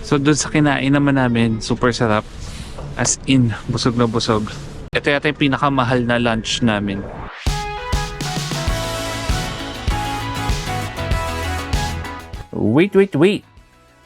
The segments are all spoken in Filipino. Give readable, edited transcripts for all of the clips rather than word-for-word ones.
So dun sa kinain naman namin, super sarap. As in, busog na busog. Ito yata yung pinakamahal na lunch namin. Wait!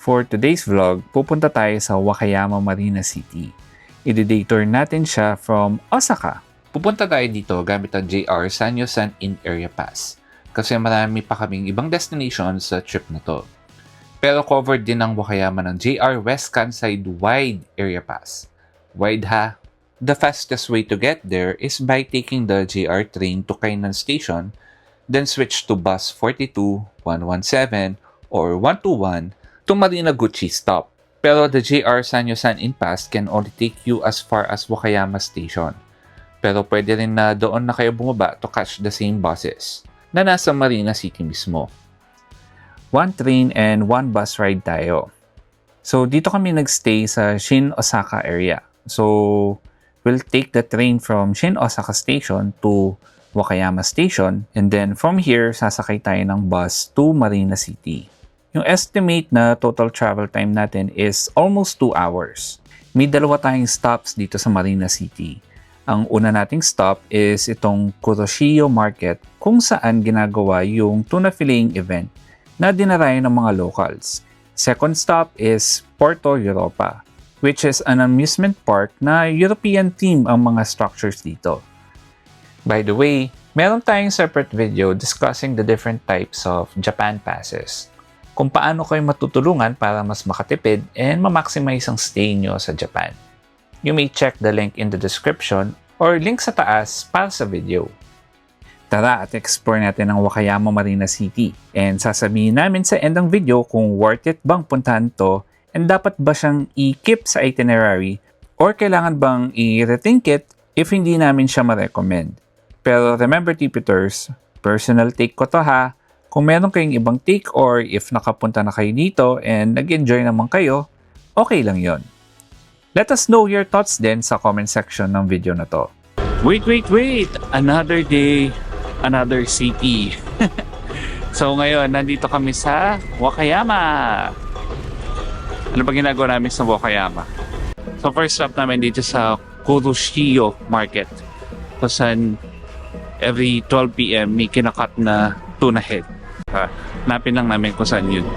For today's vlog, pupunta tayo sa Wakayama Marina City. I-day-tour natin siya from Osaka. Pupunta tayo dito gamit ang JR Sanyo-san In-Area Pass. Kasi marami pa kaming ibang destinations sa trip na to. Pero covered din ng Wakayama ng JR West Kansai Wide Area Pass. Wide ha? The fastest way to get there is by taking the JR train to Kainan Station, then switch to bus 42, 117, or 121 to Marinaguchi stop. Pero the JR Sanyo-san In-Pass can only take you as far as Wakayama Station. Pero pwede rin na doon na kayo bumaba to catch the same buses na nasa Marina City mismo. One train and one bus ride tayo. So dito kami nagstay sa Shin Osaka area. So we'll take the train from Shin Osaka Station to Wakayama Station, and then from here sasakay tayo ng bus to Marina City. Yung estimate na total travel time natin is almost 2 hours. May dalawa tayong stops dito sa Marina City. Ang una nating stop is itong Kuroshio Market kung saan ginagawa yung tuna filleting event na dinarayo ng mga locals. Second stop is Porto Europa, which is an amusement park na European theme ang mga structures dito. By the way, meron tayong separate video discussing the different types of Japan passes. Kung paano kayo matutulungan para mas makatipid and ma-maximize ang stay nyo sa Japan. You may check the link in the description or link sa taas para sa video. Tara at explore natin ang Wakayama Marina City, and sasabihin namin sa end ng video kung worth it bang puntahan to and dapat ba siyang i-keep sa itinerary or kailangan bang i-rethink it if hindi namin siya ma-recommend. Pero remember tipiters, personal take ko to ha. Kung meron kayong ibang take or if nakapunta na kayo dito and nag-enjoy naman kayo, okay lang yon. Let us know your thoughts din sa comment section ng video na to. Wait! Another day, another city. So ngayon, nandito kami sa Wakayama. Ano ba ginagawa namin sa Wakayama? So first stop namin dito sa Kuroshio Market. Kung saan every 12 PM may kinakat na tuna head. Hanapin lang namin kung saan yun.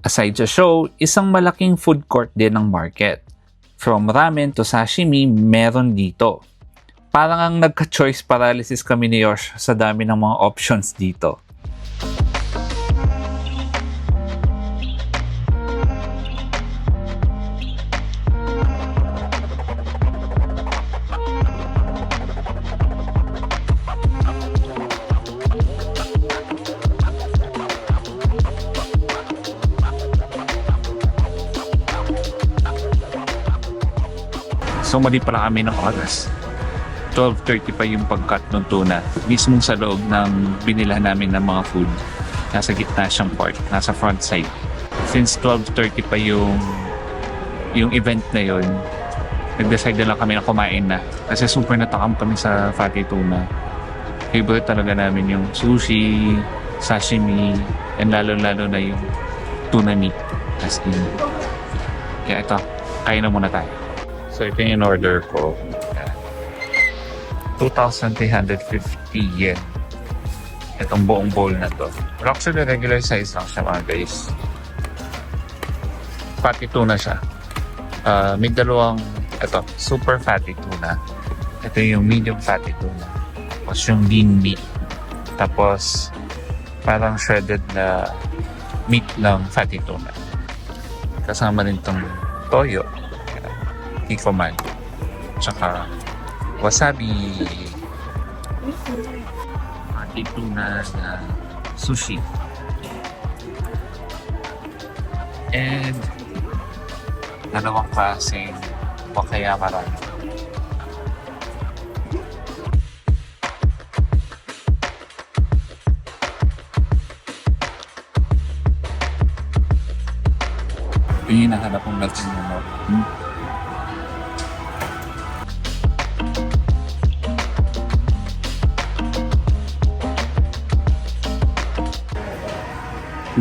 Aside sa show, isang malaking food court din ng market. From ramen to sashimi, meron dito. Parang ang nagka-choice paralysis kami ni Yosh sa dami ng mga options dito. So mali pala kami ng oras. 12:30 pa yung pag-cut ng tuna. Mismong sa loob ng binila namin ng mga food. Nasa gitna siyang part, nasa front side. Since 12:30 pa yung event na yon, nag-decide na lang kami na kumain na. Kasi super natakam kami sa fatty tuna. Favorite talaga namin yung sushi, sashimi, and lalo-lalo na yung tuna meat. As in. Kaya ito, kain na muna tayo. So ito yung order ko. 2,350 yen. Itong buong bowl na to. Pero actually regular size lang siya mga guys. Fatty tuna siya. May dalawang, ito, super fatty tuna. Ito yung medium fatty tuna. Tapos yung lean meat. Tapos parang shredded na meat ng fatty tuna. Kasama rin tong toyo. Kikoman. Tsaka wasabi. Fatty tuna na sushi. And dalawang klaseng Wakayama ramen. Ito yung hinahanap kong melting mo.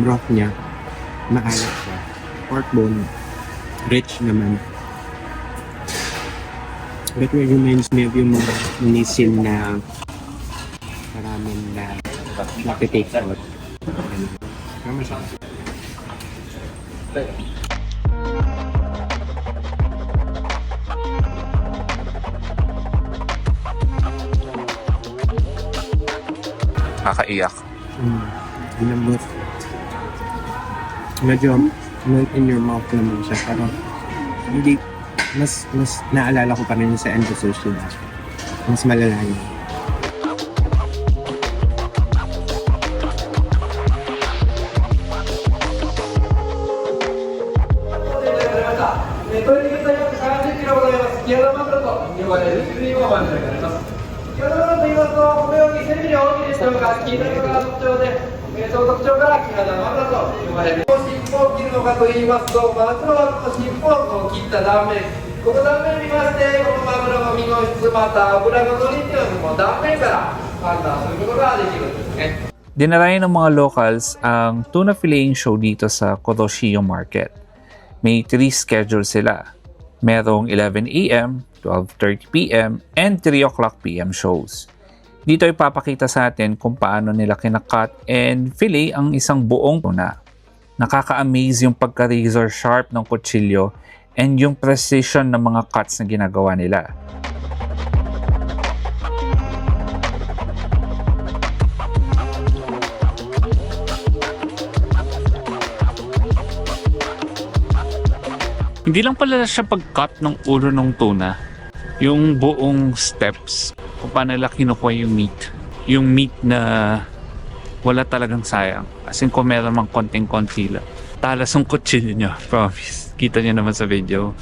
Broth niya, maalat siya. Pork bone, rich naman. But it reminds me of yung mga nisin na ramen na nakitake out. Pero masarap. Kakaiyak. Lambot. Medyo melt in your mouth naman siya. Pero hindi, mas naalala ko pa rin sa Endo Sushi. Mas malala yun. Dinarayan ng mga locals ang tuna filleting show dito sa Kuroshio Market. May 3 schedule sila. Merong 11 a.m., 12:30 p.m., and 3 o'clock p.m. shows. Dito ipapakita sa atin kung paano nila kinakat and fillet ang isang buong tuna. Nakaka-amaze yung pagka-razor sharp ng kutsilyo and yung precision ng mga cuts na ginagawa nila. Hindi lang pala siya pag-cut ng ulo ng tuna. Yung buong steps kung paano nila kinukuha yung meat. Yung meat na wala talagang sayang. As in kung meron mang konting-konti lang. Talas ang kutsilyo nyo, promise. Kita nyo naman sa video.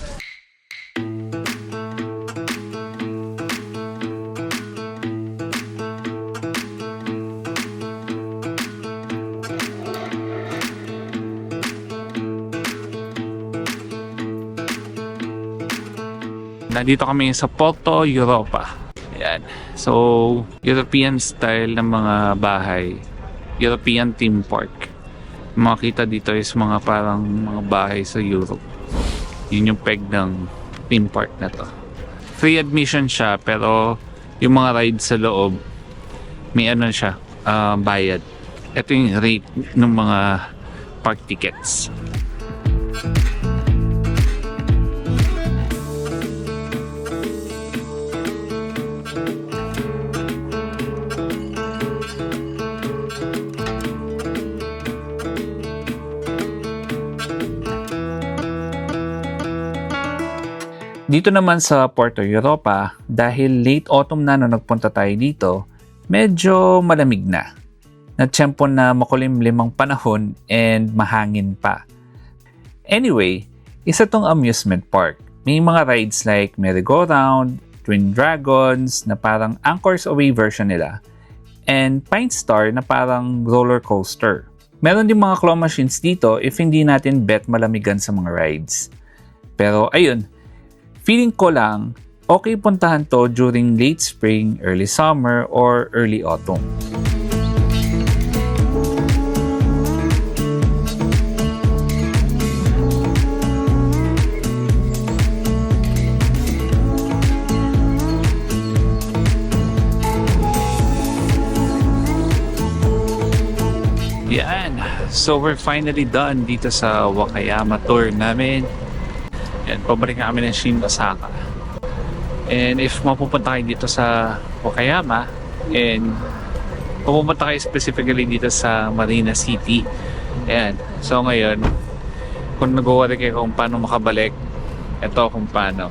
Nandito kami sa Porto Europa. Ayan. So, European style ng mga bahay. European theme park. Makita dito is mga parang mga bahay sa Europe. Yun yung peg ng theme park na to. Free admission siya pero yung mga rides sa loob may ano siya, bayad. Ito yung rate ng mga park tickets. Dito naman sa Porto Europa, dahil late autumn na nung nagpunta tayo dito, medyo malamig na. Natsyempo na makulimlim ang panahon and mahangin pa. Anyway, isa tong amusement park. May mga rides like merry-go-round, Twin Dragons na parang Anchors Away version nila, and Pine Star na parang roller coaster. Meron din mga claw machines dito if hindi natin bet malamigan sa mga rides. Pero ayun, feeling ko lang, okay puntahan to during late spring, early summer, or early autumn. Yan. So we're finally done dito sa Wakayama tour namin. Yan, pabalik na kami ng Shin Osaka. And if mapupunta kayo dito sa Wakayama, and pupunta kayo specifically dito sa Marina City. Ayan. So ngayon, kung nag-worry kayo kung paano makabalik, ito kung paano.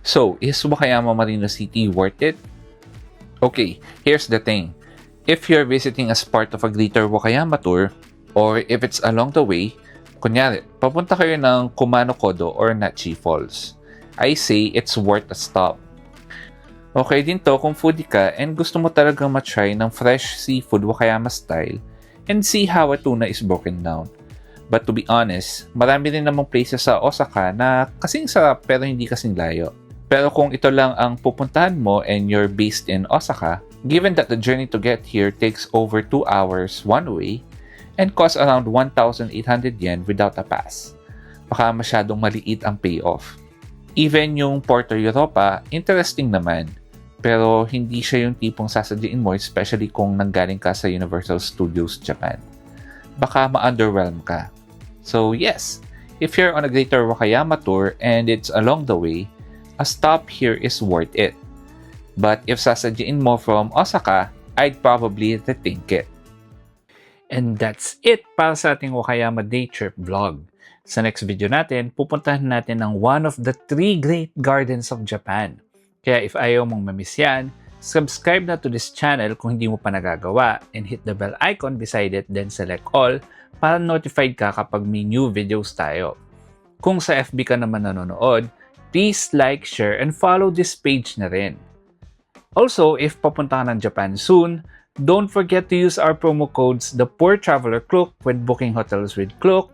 So, is Wakayama Marina City worth it? Okay, here's the thing. If you're visiting as part of a Greater Wakayama tour, or if it's along the way, kunyari, papunta kayo ng Kumano Kodo or Nachi Falls, I say it's worth a stop. Okay din to kung foodie ka and gusto mo talagang matry ng fresh seafood Wakayama style and see how a tuna is broken down. But to be honest, marami rin namang places sa Osaka na kasing sarap pero hindi kasing layo. Pero kung ito lang ang pupuntahan mo and you're based in Osaka, given that the journey to get here takes over 2 hours one way and costs around 1,800 yen without a pass, baka masyadong maliit ang payoff. Even yung Porto Europa, interesting naman. Pero hindi siya yung tipong sasadyain mo, especially kung nanggaling ka sa Universal Studios Japan. Baka ma-underwhelm ka. So yes, if you're on a Greater Wakayama tour and it's along the way, a stop here is worth it. But if sasadyain mo from Osaka, I'd probably rethink it. And that's it para sa ating Wakayama day trip vlog. Sa next video natin, pupuntahan natin ang one of the 3 great gardens of Japan. Kaya if ayaw mong mamiss yan, subscribe na to this channel kung hindi mo pa nagagawa and hit the bell icon beside it, then select all para notified ka kapag may new videos tayo. Kung sa FB ka naman nanonood, please like, share, and follow this page na rin. Also, if papunta ka ng Japan soon, don't forget to use our promo codes The Poor Traveler Klook when booking hotels with Klook,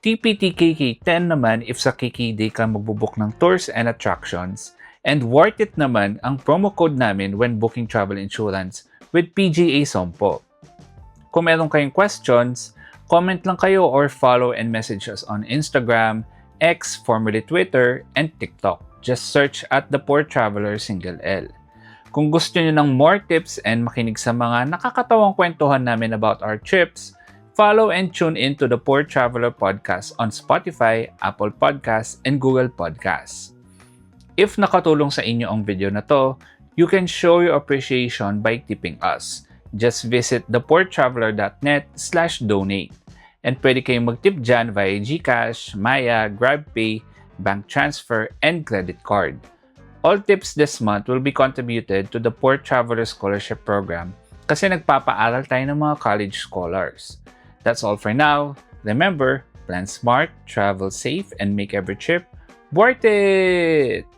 TPTKK10 naman if sa KKday ka magbubook ng tours and attractions, and worth it naman ang promo code namin when booking travel insurance with PGA Sompo. Kung meron kayong questions, comment lang kayo or follow and message us on Instagram, X, formerly Twitter, and TikTok. Just search at The Poor Traveler Single L. Kung gusto nyo ng more tips and makinig sa mga nakakatawang kwentuhan namin about our trips, follow and tune in to The Poor Traveler Podcast on Spotify, Apple Podcasts, and Google Podcasts. If nakatulong sa inyo ang video na to, you can show your appreciation by tipping us. Just visit thepoortraveler.net/donate. And pwede kayong mag-tip dyan via GCash, Maya, GrabPay, bank transfer, and credit card. All tips this month will be contributed to the Poor Traveler Scholarship Program kasi nagpapaaral tayo ng mga college scholars. That's all for now. Remember, plan smart, travel safe, and make every trip worth it!